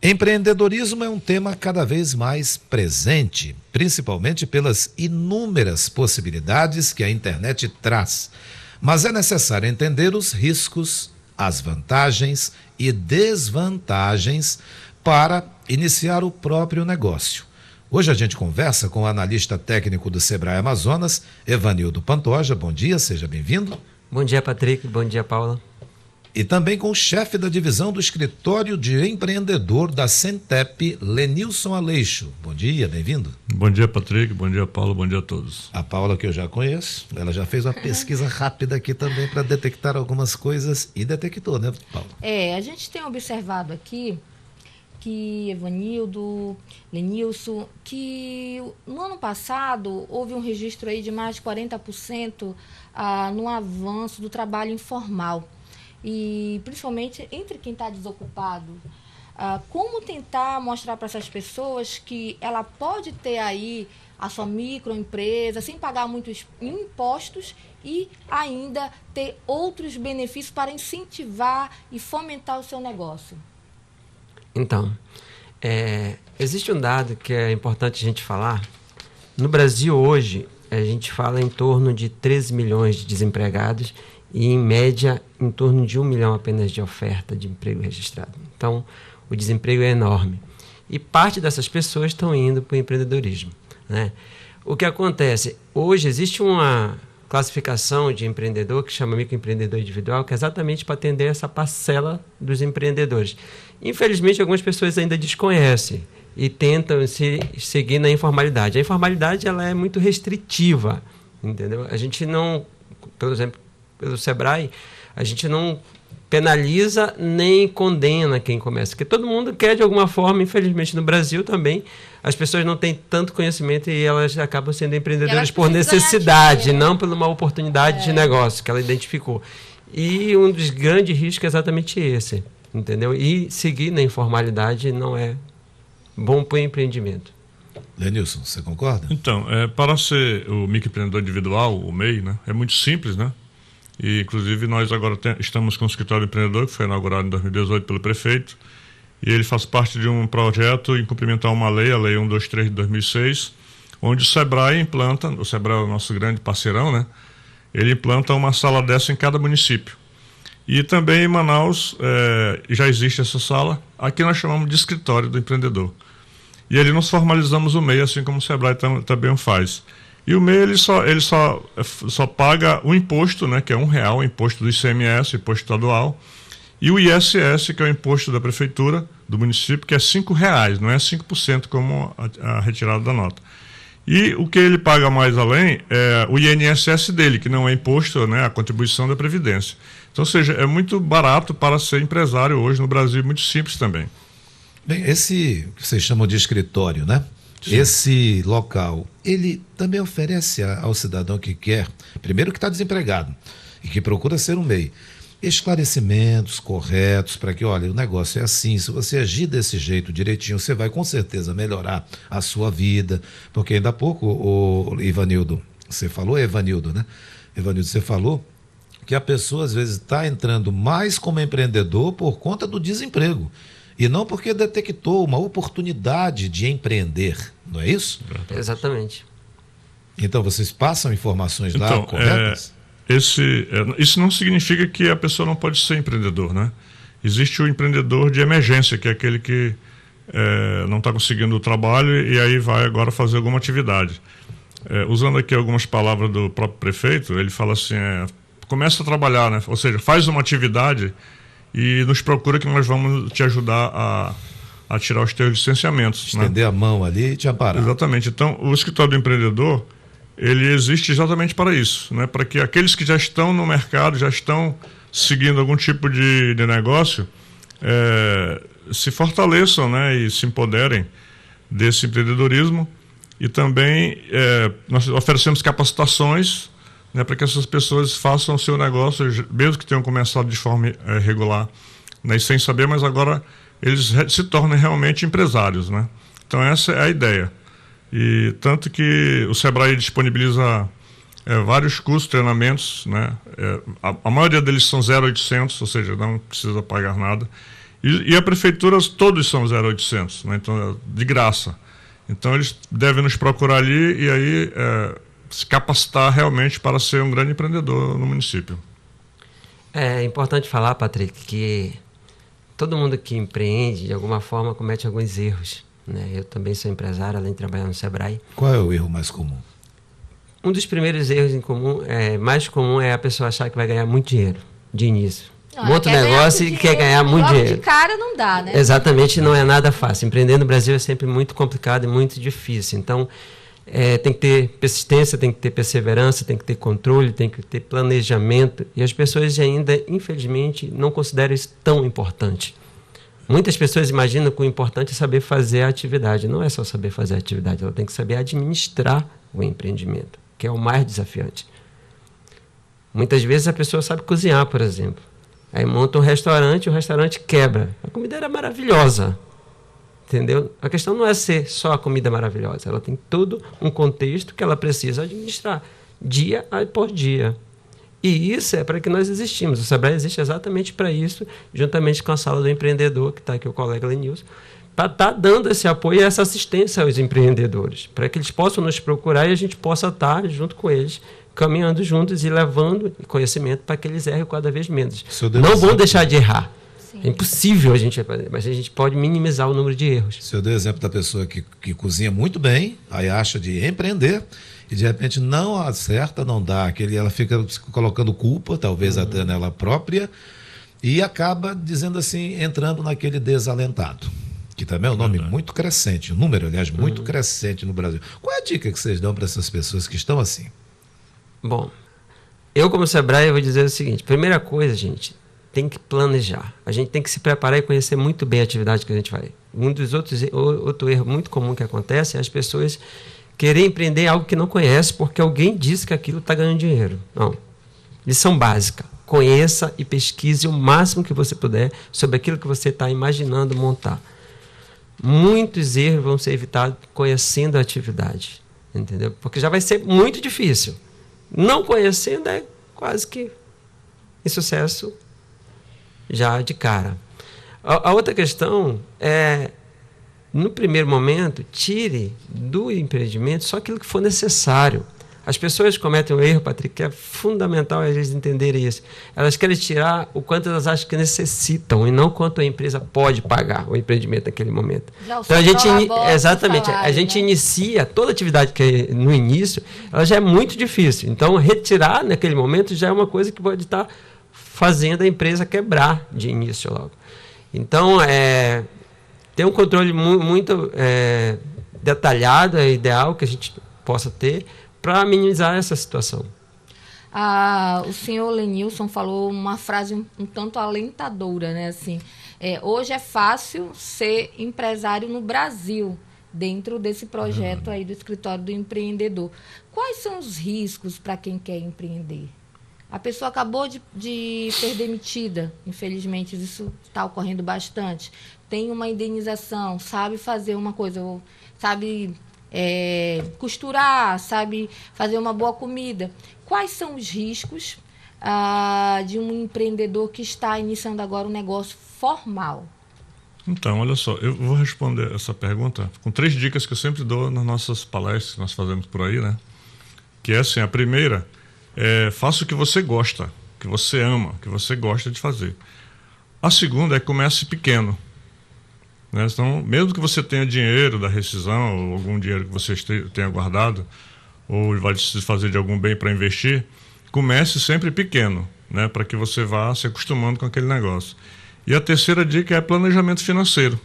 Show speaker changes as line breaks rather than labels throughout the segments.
Empreendedorismo é um tema cada vez mais presente, principalmente pelas inúmeras possibilidades que a internet traz. Mas é necessário entender os riscos, as vantagens e desvantagens para iniciar o próprio negócio. Hoje a gente conversa com o analista técnico do Sebrae Amazonas, Evanildo Pantoja. Bom dia, seja bem-vindo.
Bom dia, Patrick. Bom dia, Paula.
E também com o chefe da divisão do Escritório de Empreendedor da Centep, Lenilson Aleixo. Bom dia, bem-vindo.
Bom dia, Patrick. Bom dia, Paulo. Bom dia a todos.
A Paula, que eu já conheço, ela já fez uma pesquisa rápida aqui também para detectar algumas coisas e detectou, né, Paula?
A gente tem observado aqui que Evanildo, Lenilson, que no ano passado houve um registro aí de mais de 40% no avanço do trabalho informal. E principalmente entre quem está desocupado, como tentar mostrar para essas pessoas que ela pode ter aí a sua microempresa sem pagar muitos impostos e ainda ter outros benefícios para incentivar e fomentar o seu negócio.
Então, existe um dado que é importante a gente falar. No Brasil hoje, a gente fala em torno de 13 milhões de desempregados e, em média, em torno de 1 milhão apenas de oferta de emprego registrado. Então, o desemprego é enorme. E parte dessas pessoas estão indo para o empreendedorismo, né? O que acontece? Hoje existe uma classificação de empreendedor que chama microempreendedor individual, que é exatamente para atender essa parcela dos empreendedores. Infelizmente, algumas pessoas ainda desconhecem e tentam seguir na informalidade. A informalidade ela é muito restritiva, entendeu? A gente não, por exemplo, pelo Sebrae, a gente não penaliza nem condena quem começa, porque todo mundo quer de alguma forma, infelizmente no Brasil também, as pessoas não têm tanto conhecimento e elas acabam sendo empreendedoras por necessidade, não por uma oportunidade de negócio que ela identificou. E um dos grandes riscos é exatamente esse, entendeu? E seguir na informalidade não é bom para o empreendimento.
Lenilson, você concorda?
Então, para ser o microempreendedor individual, o MEI, né, é muito simples, né? E, inclusive, nós agora estamos com o escritório empreendedor, que foi inaugurado em 2018 pelo prefeito, e ele faz parte de um projeto em cumprimentar uma lei, a Lei 123 de 2006, onde o Sebrae implanta, o Sebrae é o nosso grande parceirão, né? Ele implanta uma sala dessa em cada município. E também em Manaus já existe essa sala, aqui nós chamamos de escritório do empreendedor. E ali nós formalizamos o MEI, assim como o Sebrae também o faz. E o MEI ele só paga o imposto, né, que é R$1, o imposto do ICMS, imposto estadual, e o ISS, que é o imposto da prefeitura, do município, que é R$5, não é 5% como a retirada da nota. E o que ele paga mais além é o INSS dele, que não é imposto, né, a contribuição da Previdência. Então, ou seja, é muito barato para ser empresário hoje no Brasil, muito simples também.
Bem, esse que vocês chamam de escritório, né? Sim. Esse local, ele também oferece ao cidadão que quer, primeiro que está desempregado e que procura ser um MEI, esclarecimentos corretos para que, olha, o negócio é assim, se você agir desse jeito direitinho, você vai com certeza melhorar a sua vida, porque ainda há pouco, o Evanildo, você falou, Evanildo, né? Evanildo, você falou que a pessoa às vezes está entrando mais como empreendedor por conta do desemprego. E não porque detectou uma oportunidade de empreender, não é isso?
Exatamente.
Então, vocês passam informações lá corretas?
Isso não significa que a pessoa não pode ser empreendedor, né? Existe o empreendedor de emergência, que é aquele que não está conseguindo o trabalho e aí vai agora fazer alguma atividade. Usando aqui algumas palavras do próprio prefeito, ele fala assim, começa a trabalhar, né? Ou seja, faz uma atividade e nos procura que nós vamos te ajudar a tirar os teus licenciamentos.
Estender, né, a mão ali e te amparar.
Exatamente. Então, o escritório do empreendedor, ele existe exatamente para isso, né? Para que aqueles que já estão no mercado, já estão seguindo algum tipo de negócio, se fortaleçam, né? E se empoderem desse empreendedorismo. E também nós oferecemos capacitações, né, para que essas pessoas façam o seu negócio, mesmo que tenham começado de forma regular, né, sem saber, mas agora eles se tornem realmente empresários, né? Então essa é a ideia. E tanto que o Sebrae disponibiliza vários cursos, treinamentos, né? A maioria deles são 0800, ou seja, não precisa pagar nada. E a prefeitura, todos são 0800, né? Então, de graça. Então, eles devem nos procurar ali e aí se capacitar realmente para ser um grande empreendedor no município.
É importante falar, Patrick, que todo mundo que empreende, de alguma forma, comete alguns erros, né? Eu também sou empresário, além de trabalhar no Sebrae.
Qual é o erro mais comum?
Um dos primeiros erros mais comum é a pessoa achar que vai ganhar muito dinheiro de início. Monta um negócio e quer ganhar muito dinheiro.
De cara não dá, né?
Exatamente, não é nada fácil. Empreender no Brasil é sempre muito complicado e muito difícil. Então, tem que ter persistência, tem que ter perseverança, tem que ter controle, tem que ter planejamento. E as pessoas ainda, infelizmente, não consideram isso tão importante. Muitas pessoas imaginam que o importante é saber fazer a atividade. Não é só saber fazer a atividade, ela tem que saber administrar o empreendimento, que é o mais desafiante. Muitas vezes a pessoa sabe cozinhar, por exemplo. Aí monta um restaurante e o restaurante quebra. A comida era maravilhosa, entendeu? A questão não é ser só a comida maravilhosa. Ela tem todo um contexto que ela precisa administrar, dia após dia. E isso é para que nós existimos. O Sebrae existe exatamente para isso, juntamente com a Sala do Empreendedor, que está aqui o colega Lenilson, para estar dando esse apoio e essa assistência aos empreendedores, para que eles possam nos procurar e a gente possa estar junto com eles, caminhando juntos e levando conhecimento para que eles errem cada vez menos. Não vão deixar de errar. Sim. É impossível a gente fazer, mas a gente pode minimizar o número de erros.
Se eu dei o exemplo da pessoa que cozinha muito bem, aí acha de empreender e de repente não acerta, não dá, ela fica colocando culpa, talvez até nela própria, e acaba dizendo assim, entrando naquele desalentado, que também é um nome muito crescente, um número, aliás, muito crescente no Brasil. Qual é a dica que vocês dão para essas pessoas que estão assim?
Bom, eu como Sebrae vou dizer o seguinte, primeira coisa, gente, tem que planejar. A gente tem que se preparar e conhecer muito bem a atividade que a gente vai. Outro erro muito comum que acontece é as pessoas querer empreender algo que não conhece porque alguém disse que aquilo está ganhando dinheiro. Não. Lição básica. Conheça e pesquise o máximo que você puder sobre aquilo que você está imaginando montar. Muitos erros vão ser evitados conhecendo a atividade. Entendeu? Porque já vai ser muito difícil. Não conhecendo é quase que insucesso já de cara. A outra questão é, no primeiro momento, tire do empreendimento só aquilo que for necessário. As pessoas cometem um erro, Patrick, que é fundamental eles entenderem isso. Elas querem tirar o quanto elas acham que necessitam e não quanto a empresa pode pagar o empreendimento naquele momento. Então a gente inicia toda atividade que é no início, ela já é muito difícil. Então retirar naquele momento já é uma coisa que pode estar fazendo a empresa quebrar de início logo. Então ter um controle muito detalhado é ideal que a gente possa ter para minimizar essa situação.
O senhor Lenilson falou uma frase um tanto alentadora, né? Assim, hoje é fácil ser empresário no Brasil, dentro desse projeto aí do Escritório do Empreendedor. Quais são os riscos para quem quer empreender? A pessoa acabou de ser demitida, infelizmente, isso está ocorrendo bastante. Tem uma indenização, sabe fazer uma coisa, sabe costurar, sabe fazer uma boa comida. Quais são os riscos de um empreendedor que está iniciando agora um negócio formal?
Então, olha só, eu vou responder essa pergunta com 3 dicas que eu sempre dou nas nossas palestras que nós fazemos por aí, né? Que é assim, a primeira faça o que você gosta, que você ama, que você gosta de fazer. A segunda é comece pequeno. Né? Então, mesmo que você tenha dinheiro da rescisão ou algum dinheiro que você tenha guardado ou vai se fazer de algum bem para investir, comece sempre pequeno, né? Para que você vá se acostumando com aquele negócio. E a terceira dica é planejamento financeiro.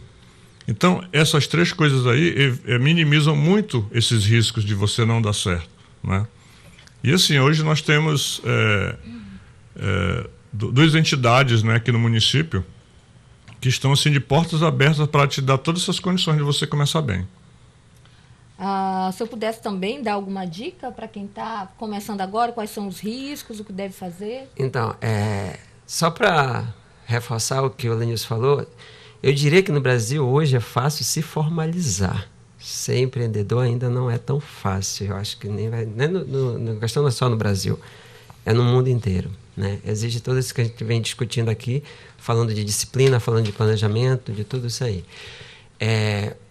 Então, essas 3 coisas aí minimizam muito esses riscos de você não dar certo, né? E assim, hoje nós temos 2 entidades, né, aqui no município que estão assim de portas abertas para te dar todas essas condições de você começar bem.
Se eu pudesse também dar alguma dica para quem está começando agora, quais são os riscos, o que deve fazer?
Então, só para reforçar o que o Lenilson falou, eu diria que no Brasil hoje é fácil se formalizar. Ser empreendedor ainda não é tão fácil. Eu acho que nem a questão não é só no Brasil, é no mundo inteiro. né? Exige tudo isso que a gente vem discutindo aqui, falando de disciplina, falando de planejamento, de tudo isso aí.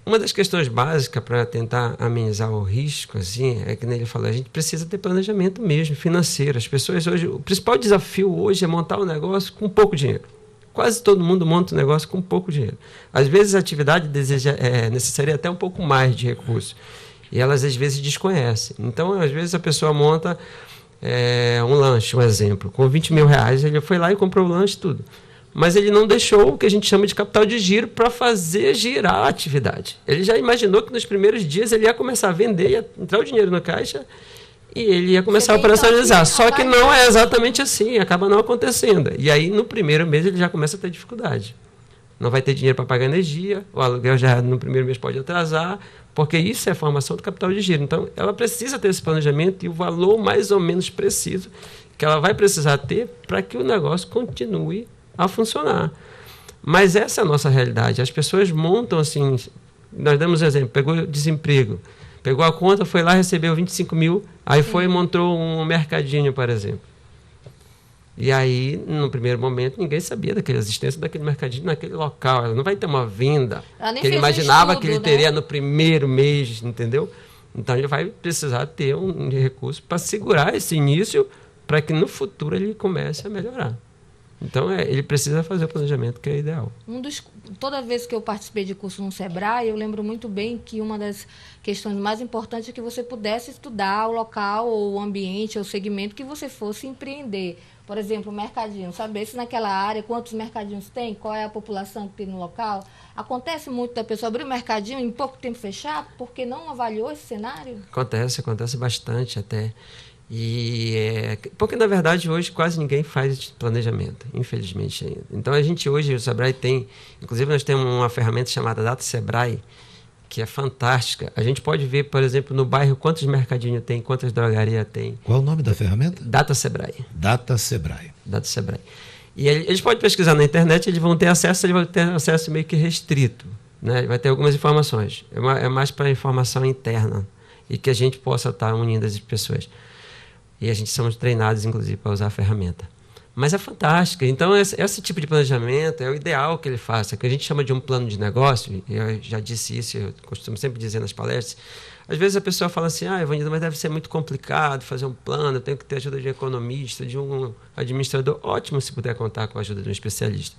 Uma das questões básicas para tentar amenizar o risco, assim, é que ele falou, a gente precisa ter planejamento mesmo, financeiro. As pessoas hoje, o principal desafio hoje é montar um negócio com pouco dinheiro. Quase todo mundo monta um negócio com pouco dinheiro. Às vezes a atividade necessitaria até um pouco mais de recursos. E elas às vezes desconhecem. Então, às vezes a pessoa monta um lanche, um exemplo, com 20 mil reais, ele foi lá e comprou o lanche e tudo. Mas ele não deixou o que a gente chama de capital de giro para fazer girar a atividade. Ele já imaginou que nos primeiros dias ele ia começar a vender, ia entrar o dinheiro na caixa e ele ia começar a operacionalizar. Só que não é exatamente assim, acaba não acontecendo. E aí, no primeiro mês, ele já começa a ter dificuldade. Não vai ter dinheiro para pagar energia, o aluguel já no primeiro mês pode atrasar, porque isso é a formação do capital de giro. Então, ela precisa ter esse planejamento e o valor mais ou menos preciso que ela vai precisar ter para que o negócio continue a funcionar. Mas essa é a nossa realidade. As pessoas montam assim, nós damos um exemplo, pegou desemprego, pegou a conta, foi lá, recebeu 25 mil, aí foi e montou um mercadinho, por exemplo. E aí, no primeiro momento, ninguém sabia da existência daquele mercadinho naquele local. Ela não vai ter uma venda que ele imaginava que ele teria no primeiro mês, entendeu? Então, ele vai precisar ter um recurso para segurar esse início para que no futuro ele comece a melhorar. Então, ele precisa fazer o planejamento que é ideal.
Toda vez que eu participei de curso no Sebrae, eu lembro muito bem que uma das questões mais importantes é que você pudesse estudar o local, ou o ambiente, ou o segmento que você fosse empreender. Por exemplo, o mercadinho, saber se naquela área, quantos mercadinhos tem, qual é a população que tem no local. Acontece muito da pessoa abrir o mercadinho e em pouco tempo fechar, porque não avaliou esse cenário?
Acontece bastante até. Porque, na verdade, hoje quase ninguém faz planejamento, infelizmente ainda. Então, a gente hoje, o Sebrae tem... Inclusive, nós temos uma ferramenta chamada Data Sebrae, que é fantástica. A gente pode ver, por exemplo, no bairro, quantos mercadinhos tem, quantas drogarias tem.
Qual é o nome da ferramenta?
Data Sebrae.
Data Sebrae.
Data Sebrae. E eles podem pesquisar na internet, eles vão ter acesso meio que restrito, né? Vai ter algumas informações. É mais para informação interna e que a gente possa estar unindo as pessoas. E a gente somos treinados, inclusive, para usar a ferramenta. Mas é fantástica. Então, esse tipo de planejamento é o ideal que ele faça, que a gente chama de um plano de negócio. E eu já disse isso, eu costumo sempre dizer nas palestras. Às vezes a pessoa fala assim, Evanildo, mas deve ser muito complicado fazer um plano, eu tenho que ter ajuda de um economista, de um administrador. Ótimo se puder contar com a ajuda de um especialista.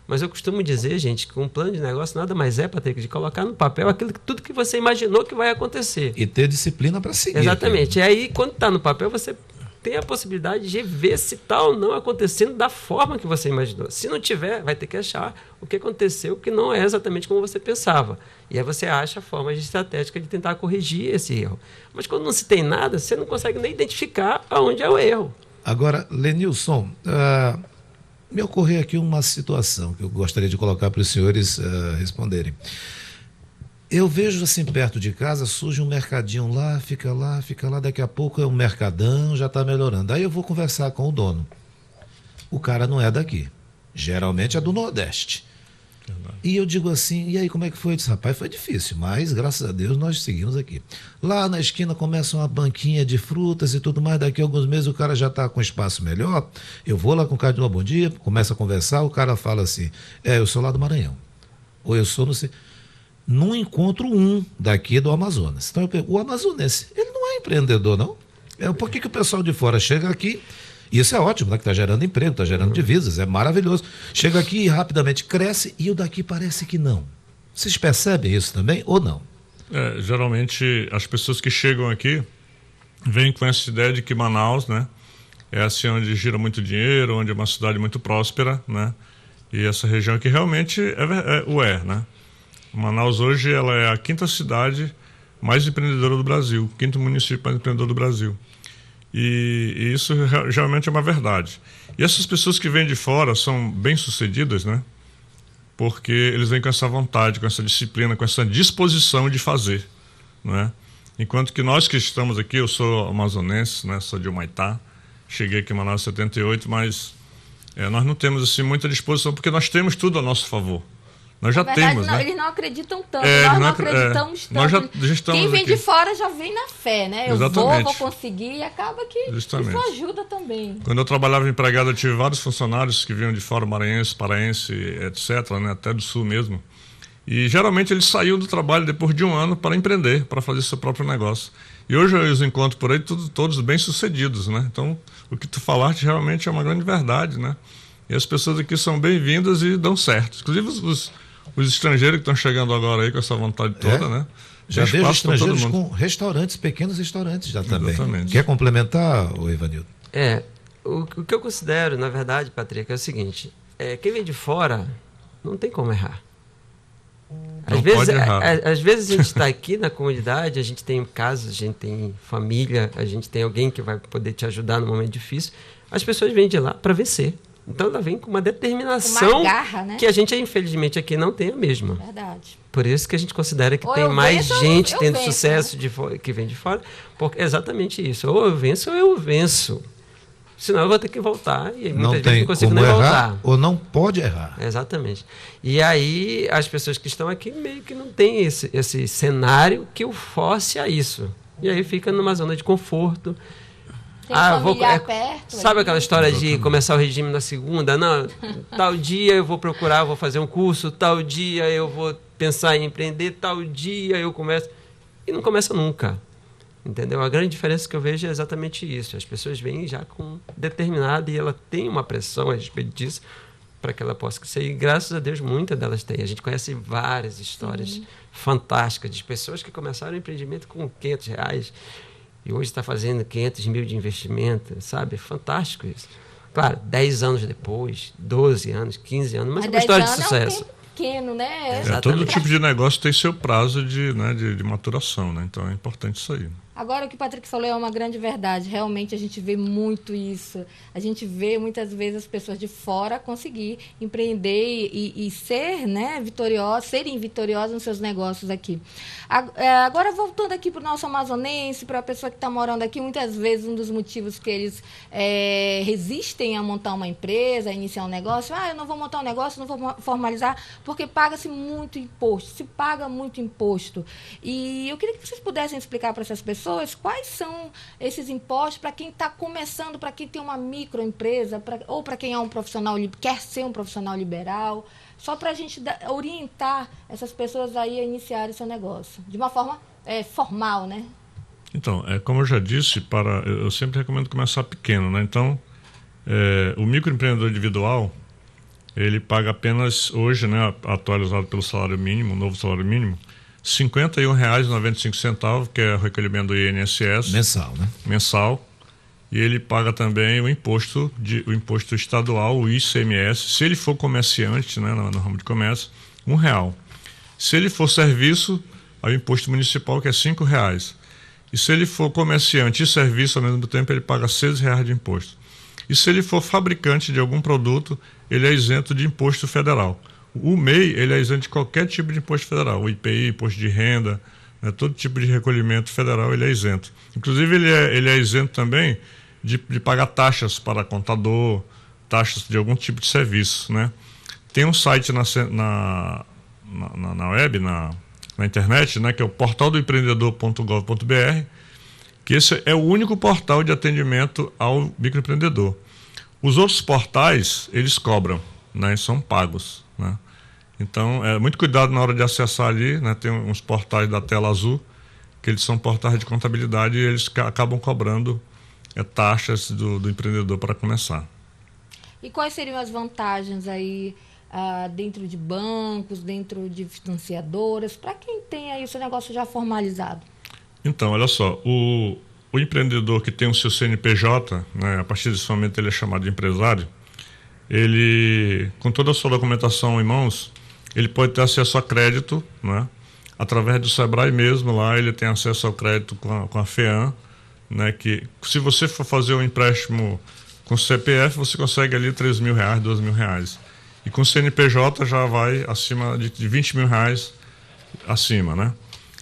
Mas eu costumo dizer, gente, que um plano de negócio nada mais é, Patrick, de colocar no papel tudo que você imaginou que vai acontecer.
E ter disciplina para seguir.
Exatamente. E aí, quando está no papel, você tem a possibilidade de ver se está ou não acontecendo da forma que você imaginou. Se não tiver, vai ter que achar o que aconteceu que não é exatamente como você pensava. E aí você acha formas estratégicas de tentar corrigir esse erro. Mas quando não se tem nada, você não consegue nem identificar aonde é o erro.
Agora, Lenilson, me ocorreu aqui uma situação que eu gostaria de colocar para os senhores responderem. Eu vejo assim, perto de casa, surge um mercadinho lá, fica lá, daqui a pouco é um mercadão, já está melhorando. Aí eu vou conversar com o dono. O cara não é daqui. Geralmente é do Nordeste. Verdade. E eu digo assim, e aí como é que foi? Eu disse, rapaz, foi difícil, mas graças a Deus nós seguimos aqui. Lá na esquina começa uma banquinha de frutas e tudo mais, daqui a alguns meses o cara já está com espaço melhor, eu vou lá com o cara de um bom dia, começa a conversar, o cara fala assim, eu sou lá do Maranhão, ou eu sou não sei... Não encontro um daqui do Amazonas. Então eu pergunto, o amazonense, ele não é empreendedor, não? Por que o pessoal de fora chega aqui, isso é ótimo, né, que está gerando emprego, está gerando divisas, é maravilhoso. Chega aqui e rapidamente cresce e o daqui parece que não. Vocês percebem isso também ou não?
Geralmente as pessoas que chegam aqui vêm com essa ideia de que Manaus, né, é assim onde gira muito dinheiro, onde é uma cidade muito próspera, né? E essa região aqui realmente né? Manaus hoje ela é a 5ª cidade mais empreendedora do Brasil, 5º município mais empreendedor do Brasil. E isso realmente é uma verdade. E essas pessoas que vêm de fora são bem-sucedidas, né? Porque eles vêm com essa vontade, com essa disciplina, com essa disposição de fazer, né? Enquanto que nós que estamos aqui, eu sou amazonense, né? Sou de Humaitá, cheguei aqui em Manaus em 78, mas nós não temos assim muita disposição, porque nós temos tudo a nosso favor. Nós já
Na verdade,
temos,
não,
né?
eles não acreditam tanto,
É,
nós
não
não
acre-
acreditamos tanto.
nós já estamos
Quem vem
aqui.
de fora já vem na fé, né? Eu
Exatamente.
vou conseguir, e acaba que
Justamente.
isso ajuda também.
Quando eu trabalhava empregado, eu tive vários funcionários que vinham de fora, maranhense, paraense, etc., né? Até do sul mesmo. E geralmente eles saíam do trabalho depois de um ano para empreender, para fazer seu próprio negócio. E hoje eu os encontro por aí todos bem-sucedidos, né? Então, o que tu falaste realmente é uma grande verdade, né? E as pessoas aqui são bem-vindas e dão certo. Inclusive os estrangeiros que estão chegando agora aí com essa vontade toda, né?
Já
Tem
vejo
espaço pra todo
estrangeiros
mundo.
com restaurantes, pequenos restaurantes já também.
Exatamente.
Quer complementar, Ivanildo?
O que eu considero, na verdade, Patrick, é o seguinte: quem vem de fora não tem como errar.
Não pode errar.
Às vezes a gente está aqui na comunidade, a gente tem casa, a gente tem família, a gente tem alguém que vai poder te ajudar no momento difícil. As pessoas vêm de lá para vencer. Então ela vem com uma determinação
Com uma garra, né?
que a gente, infelizmente, aqui não tem a mesma.
Verdade.
Por isso que a gente considera que
Ou
tem
eu
mais
venço,
gente
eu
tendo
venço,
sucesso que vem de fora. Porque é exatamente isso. Ou eu venço ou eu venço. Senão eu vou ter que voltar e
Não
muitas vezes
tem
não consigo
como
nem
errar
voltar.
ou não pode errar.
Exatamente. E aí as pessoas que estão aqui meio que não têm esse cenário que o force a isso. E aí fica numa zona de conforto.
Tem familiar perto.
Sabe
ali.
aquela história de começar o regime na segunda? Não, tal dia eu vou procurar, vou fazer um curso, tal dia eu vou pensar em empreender, tal dia eu começo. E não começa nunca. Entendeu? A grande diferença que eu vejo é exatamente isso. As pessoas vêm já com determinada e ela tem uma pressão a respeito disso para que ela possa crescer. E graças a Deus muitas delas têm. A gente conhece várias histórias fantásticas de pessoas que começaram o empreendimento com R$500 e hoje está fazendo 500 mil de investimento, sabe? É fantástico isso. Claro, 10 anos depois, 12 anos, 15 anos, mas é uma história de sucesso.
É um tempo pequeno, né?
Todo tipo de negócio tem seu prazo de maturação, né? Então é importante isso aí.
Agora, o que o Patrick falou é uma grande verdade. Realmente, a gente vê muito isso. A gente vê, muitas vezes, as pessoas de fora conseguir empreender e ser, né, serem vitoriosas nos seus negócios aqui. Agora, voltando aqui para o nosso amazonense, para a pessoa que está morando aqui, muitas vezes, um dos motivos que eles resistem a montar uma empresa, a iniciar um negócio, eu não vou montar um negócio, não vou formalizar, porque paga-se muito imposto, se paga muito imposto. E eu queria que vocês pudessem explicar para essas pessoas quais são esses impostos para quem está começando, para quem tem uma microempresa, ou para quem é um profissional, quer ser um profissional liberal, só para a gente orientar essas pessoas aí a iniciarem seu negócio, de uma forma formal, né?
Então, como eu já disse, eu sempre recomendo começar pequeno, né? Então, o microempreendedor individual, ele paga apenas hoje, né, atualizado pelo salário mínimo, novo salário mínimo, R$ 51,95, que é o recolhimento do INSS.
Mensal, né?
Mensal. E ele paga também o imposto estadual, o ICMS, se ele for comerciante, né, no ramo de comércio, R$1. Se ele for serviço, o imposto municipal, que é R$5. E se ele for comerciante e serviço, ao mesmo tempo, ele paga R$6 de imposto. E se ele for fabricante de algum produto, ele é isento de imposto federal. O MEI, ele é isento de qualquer tipo de imposto federal, o IPI, imposto de renda, né, todo tipo de recolhimento federal ele é isento. Inclusive ele é isento também de pagar taxas para contador, taxas de algum tipo de serviço, né? Tem um site na web, na internet, né, que é o portaldoempreendedor.gov.br, que esse é o único portal de atendimento ao microempreendedor. Os outros portais, eles cobram, né, são pagos, né? Então, muito cuidado na hora de acessar ali, né? Tem uns portais da tela azul, que eles são portais de contabilidade e eles acabam cobrando taxas do empreendedor para começar.
E quais seriam as vantagens aí dentro de bancos, dentro de financiadoras, para quem tem aí o seu negócio já formalizado? Então,
olha só, o empreendedor que tem o seu CNPJ, né, a partir desse momento ele é chamado de empresário, ele, com toda a sua documentação em mãos, ele pode ter acesso a crédito, né? Através do Sebrae mesmo, lá ele tem acesso ao crédito com a FEAM, né? Que se você for fazer um empréstimo com CPF, você consegue ali R$3.000, R$2.000. E com CNPJ já vai acima de R$20.000 acima, né?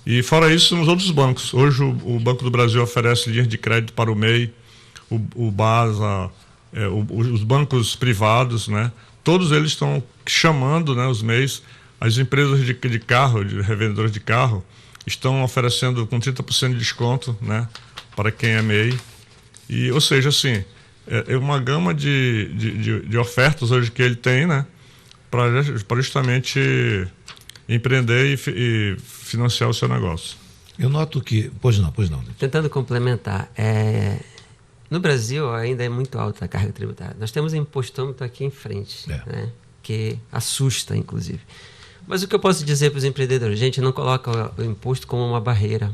E fora isso, nos outros bancos. Hoje o Banco do Brasil oferece linhas de crédito para o MEI, o BASA, os bancos privados, né? Todos eles estão chamando, né, os MEIs as empresas de carro, de revendedores de carro, estão oferecendo com 30% de desconto, né, para quem é MEI. E, ou seja, assim, é uma gama de ofertas hoje que ele tem, né, para justamente empreender e financiar o seu negócio.
Eu noto que... Pois não.
Tentando complementar, no Brasil ainda é muito alta a carga tributária. Nós temos um impostômetro aqui em frente, né, que assusta, inclusive. Mas o que eu posso dizer para os empreendedores? Gente, não coloca o imposto como uma barreira.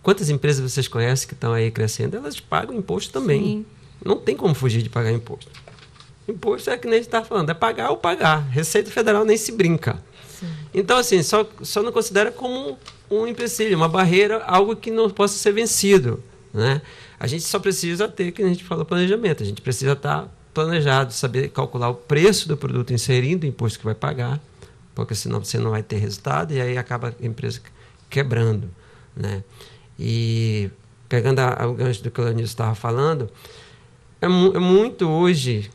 Quantas empresas vocês conhecem que estão aí crescendo? Elas pagam imposto também. Sim. Não tem como fugir de pagar imposto. Imposto é que nem a gente está falando, é pagar ou pagar. Receita Federal nem se brinca. Sim. Então, assim, só não considera como um empecilho, uma barreira, algo que não possa ser vencido, né? A gente só precisa ter, que a gente falou, planejamento. A gente precisa estar planejado, saber calcular o preço do produto, inserindo o imposto que vai pagar, porque senão você não vai ter resultado e aí acaba a empresa quebrando, né? E pegando o gancho do que o Leonilson estava falando, é muito hoje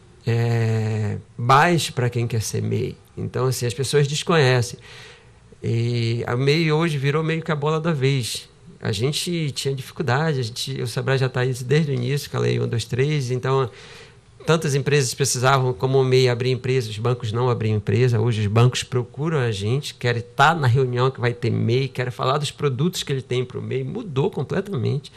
baixo para quem quer ser MEI. Então, assim, as pessoas desconhecem. E a MEI hoje virou meio que a bola da vez. A gente tinha dificuldade, o Sebrae já está aí desde o início, com a Lei 123, então tantas empresas precisavam, como o MEI, abrir empresa, os bancos não abriam empresa. Hoje os bancos procuram a gente, querem estar na reunião que vai ter MEI, querem falar dos produtos que ele tem para o MEI. Mudou completamente.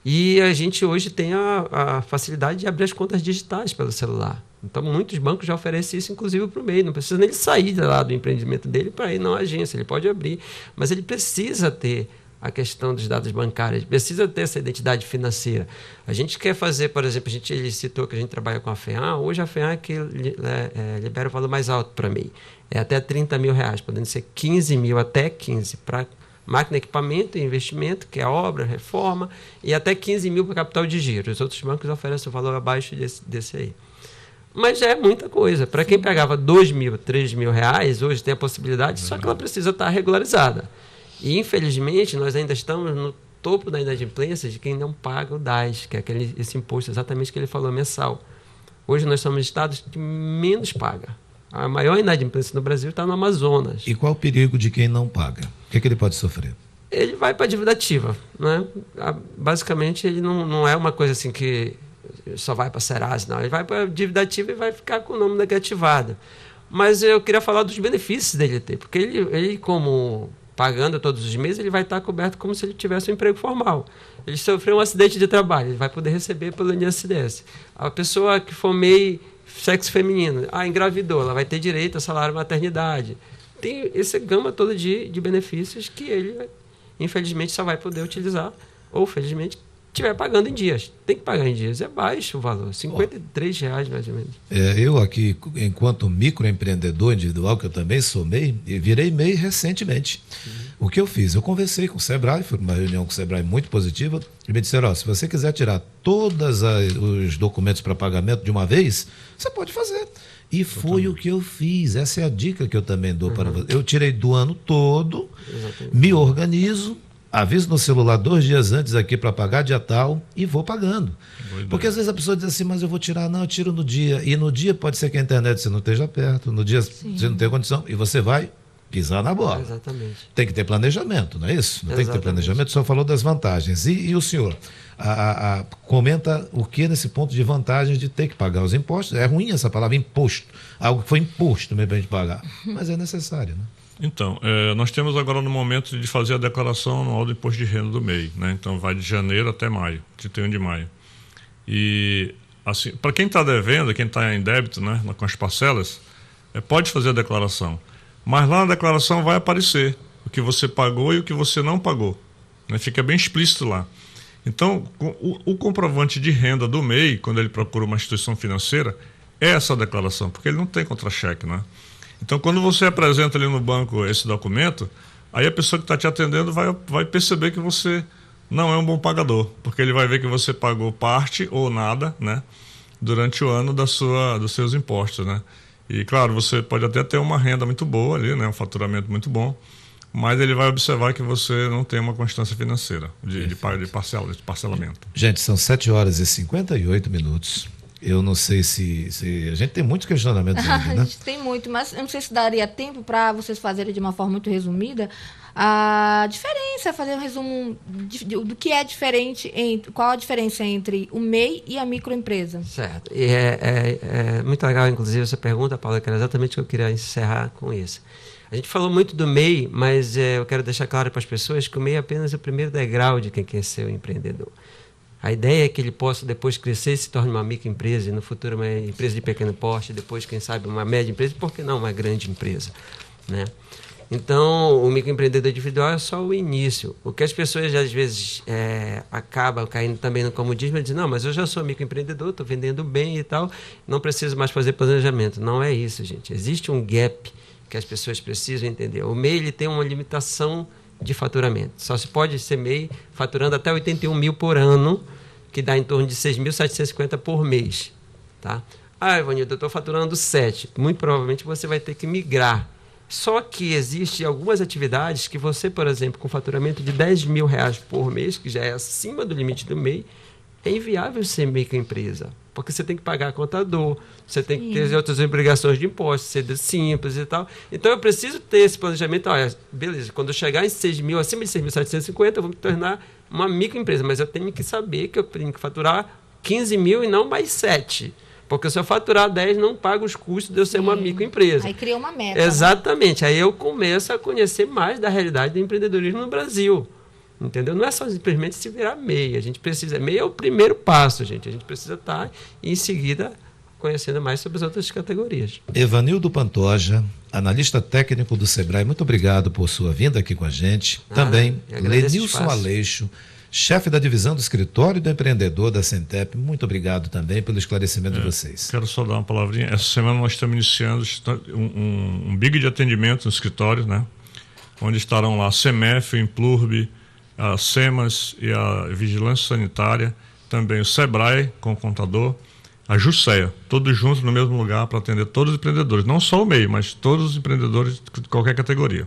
E a gente hoje tem a facilidade de abrir as contas digitais pelo celular. Então, muitos bancos já oferecem isso, inclusive, para o MEI. Não precisa nem sair lá do empreendimento dele para ir na agência. Ele pode abrir, mas ele precisa ter a questão dos dados bancários, precisa ter essa identidade financeira. A gente quer fazer, por exemplo, ele citou que a gente trabalha com a FEAM. Hoje a FEAM é que libera o valor mais alto para MEI. É até R$30 mil, podendo ser 15 mil até 15 para máquina, equipamento e investimento, que é obra, reforma, e até 15 mil para capital de giro. Os outros bancos oferecem o valor abaixo desse aí. Mas já é muita coisa. Para quem pagava R$2 mil, R$3 mil, hoje tem a possibilidade, só que ela precisa estar regularizada. E, infelizmente, nós ainda estamos no topo da inadimplência de quem não paga o DAS, que é esse imposto exatamente que ele falou, mensal. Hoje nós somos estados que menos paga. A maior inadimplência no Brasil está no Amazonas.
E qual o perigo de quem não paga? O que ele pode sofrer?
Ele vai para a dívida ativa, né? Basicamente, ele não é uma coisa assim que só vai para a Serasa, não. Ele vai para a dívida ativa e vai ficar com o nome negativado. Mas eu queria falar dos benefícios dele ter, porque ele como pagando todos os meses, ele vai estar coberto como se ele tivesse um emprego formal. Ele sofreu um acidente de trabalho, ele vai poder receber pelo INSS. A pessoa que for MEI sexo feminino, engravidou, ela vai ter direito a salário maternidade. Tem essa gama toda de benefícios que ele, infelizmente, só vai poder utilizar, ou felizmente, estiver pagando em dias. Tem que pagar em dias. É baixo o valor, R$53 mais ou menos.
Eu aqui, enquanto microempreendedor individual, que eu também sou MEI, e virei MEI recentemente. O que eu fiz? Eu conversei com o Sebrae, fui numa reunião com o Sebrae muito positiva, e me disseram, se você quiser tirar todos os documentos para pagamento de uma vez, você pode fazer. E foi o que eu fiz. Essa é a dica que eu também dou para você. Eu tirei do ano todo, me organizo, aviso no celular 2 dias antes aqui para pagar dia tal e vou pagando. Porque às vezes a pessoa diz assim, mas eu vou tirar. Não, eu tiro no dia. E no dia pode ser que a internet você não esteja perto, no dia você não tem condição e você vai pisar na bola.
Exatamente.
Tem que ter planejamento, não é isso? Não tem que ter planejamento, só falou das vantagens. E o senhor comenta o que nesse ponto de vantagem de ter que pagar os impostos? É ruim essa palavra, imposto. Algo que foi imposto mesmo para a gente pagar. Mas é necessário, né?
Então, nós temos agora no momento de fazer a declaração anual do imposto de renda do MEI, né? Então vai de janeiro até maio, 31 de maio. E assim, para quem está devendo, quem está em débito, né, com as parcelas, pode fazer a declaração. Mas lá na declaração vai aparecer o que você pagou e o que você não pagou, né? Fica bem explícito lá. Então, o comprovante de renda do MEI, quando ele procura uma instituição financeira, é essa declaração, porque ele não tem contra-cheque, né? Então, quando você apresenta ali no banco esse documento, aí a pessoa que está te atendendo vai perceber que você não é um bom pagador, porque ele vai ver que você pagou parte ou nada, né, durante o ano dos seus impostos, né? E, claro, você pode até ter uma renda muito boa ali, né, um faturamento muito bom, mas ele vai observar que você não tem uma constância financeira de parcelamento.
Gente, são 7 horas e 58 minutos. Eu não sei se a gente tem muitos questionamentos ainda,
A
né?
gente tem muito, mas eu não sei se daria tempo para vocês fazerem de uma forma muito resumida a diferença, fazer um resumo do que é diferente, qual a diferença entre o MEI e a microempresa.
Certo. E é muito legal, inclusive, essa pergunta, Paula, que era exatamente o que eu queria encerrar com isso. A gente falou muito do MEI, mas eu quero deixar claro para as pessoas que o MEI é apenas o primeiro degrau de quem quer ser o empreendedor. A ideia é que ele possa depois crescer e se torne uma microempresa, e no futuro uma empresa de pequeno porte, depois, quem sabe, uma média empresa, por que não uma grande empresa, né? Então, o microempreendedor individual é só o início. O que as pessoas, às vezes, acabam caindo também no comodismo, dizem, não, mas eu já sou microempreendedor, estou vendendo bem e tal, não preciso mais fazer planejamento. Não é isso, gente. Existe um gap que as pessoas precisam entender. O MEI ele tem uma limitação de faturamento. Só se pode ser MEI faturando até 81 mil por ano, que dá em torno de 6.750 por mês. Tá? Ah, Ivanildo, eu estou faturando 7. Muito provavelmente você vai ter que migrar. Só que existem algumas atividades que você, por exemplo, com faturamento de 10 mil reais por mês, que já é acima do limite do MEI, é inviável ser microempresa. Porque você tem que pagar contador, você tem que ter outras obrigações de impostos, ser simples e tal. Então, eu preciso ter esse planejamento. Olha, beleza, quando eu chegar em 6 mil, acima de 6.750, eu vou me tornar uma microempresa. Mas eu tenho que saber que eu tenho que faturar 15 mil e não mais 7. Porque se eu faturar 10, não pago os custos de eu ser uma microempresa.
Aí cria uma meta.
Exatamente. Né? Aí eu começo a conhecer mais da realidade do empreendedorismo no Brasil. Entendeu? Não é só simplesmente se virar MEI. A gente precisa... MEI é o primeiro passo, gente. A gente precisa estar, em seguida, conhecendo mais sobre as outras categorias.
Evanildo Pantoja, analista técnico do Sebrae, muito obrigado por sua vinda aqui com a gente. Também, Lenilson Aleixo, chefe da divisão do escritório do empreendedor da Centep, muito obrigado também pelo esclarecimento de vocês.
Quero só dar uma palavrinha. Essa semana nós estamos iniciando um big de atendimento no escritório, né? Onde estarão lá a CEMEF, o Implurb, a SEMAS e a Vigilância Sanitária, também o Sebrae com o contador, a Jusceia, todos juntos no mesmo lugar para atender todos os empreendedores, não só o MEI, mas todos os empreendedores de qualquer categoria.